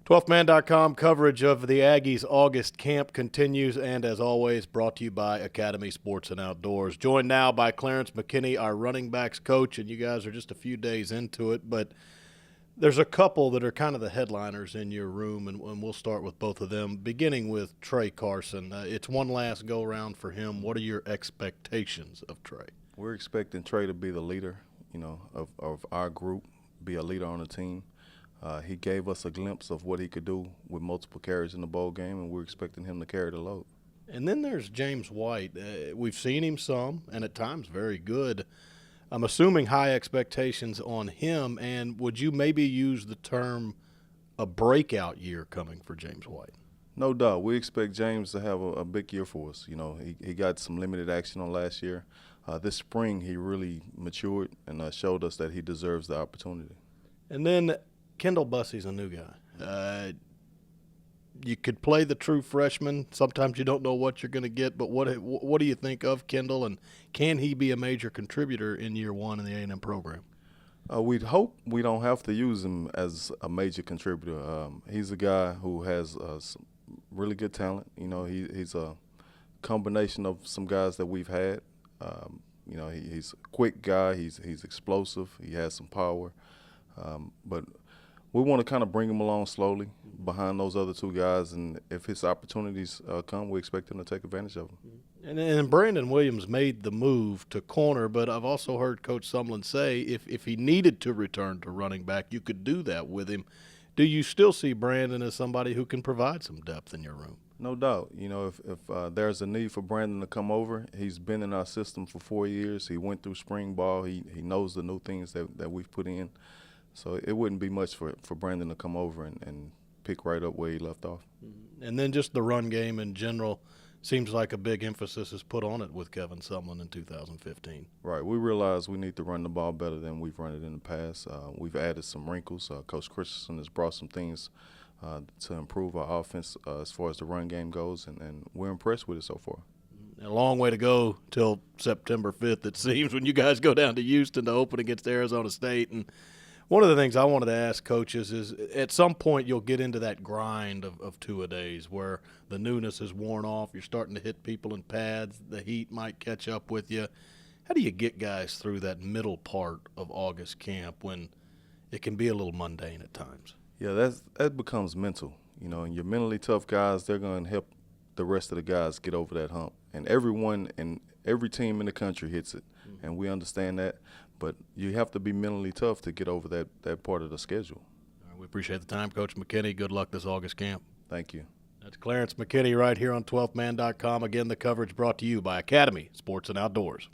12thman.com coverage of the Aggies August camp continues, and as always, brought to you by Academy Sports and Outdoors. Joined now by Clarence McKinney, our running backs coach, and you guys are just a few days into it, but there's a couple that are kind of the headliners in your room, and we'll start with both of them, beginning with Trey Carson. It's one last go-around for him. What are your expectations of Trey? We're expecting Trey to be the leader, of our group, be a leader on the team. He gave us a glimpse of what he could do with multiple carries in the bowl game, and we're expecting him to carry the load. And then there's James White. We've seen him some, and at times very good. I'm assuming high expectations on him, and would you maybe use the term a breakout year coming for James White? No doubt. We expect James to have a big year for us. He got some limited action on last year. This spring he really matured and showed us that he deserves the opportunity. And then Kendall Buss, he's a new guy. You could play the true freshman. Sometimes you don't know what you're going to get, but what do you think of Kendall, and can he be a major contributor in year one in the A&M program? We'd hope we don't have to use him as a major contributor. He's a guy who has some really good talent. He's a combination of some guys that we've had. He's a quick guy. He's explosive. He has some power. But we want to kind of bring him along slowly behind those other two guys, and if his opportunities come, we expect him to take advantage of them. And Brandon Williams made the move to corner, but I've also heard Coach Sumlin say if he needed to return to running back, you could do that with him. Do you still see Brandon as somebody who can provide some depth in your room? No doubt. If there's a need for Brandon to come over, he's been in our system for 4 years. He went through spring ball. He knows the new things that we've put in. So it wouldn't be much for Brandon to come over and pick right up where he left off. And then just the run game in general seems like a big emphasis is put on it with Kevin Sumlin in 2015. Right. We realize we need to run the ball better than we've run it in the past. We've added some wrinkles. Coach Christensen has brought some things to improve our offense as far as the run game goes, and we're impressed with it so far. A long way to go till September 5th, it seems, when you guys go down to Houston to open against Arizona State. And one of the things I wanted to ask coaches is at some point you'll get into that grind of two-a-days where the newness is worn off. You're starting to hit people in pads. The heat might catch up with you. How do you get guys through that middle part of August camp when it can be a little mundane at times? Yeah, that becomes mental. And your mentally tough guys, they're going to help the rest of the guys get over that hump. And everyone and every team in the country hits it, and we understand that. But you have to be mentally tough to get over that part of the schedule. All right, we appreciate the time, Coach McKinney. Good luck this August camp. Thank you. That's Clarence McKinney right here on 12thman.com. Again, the coverage brought to you by Academy Sports and Outdoors.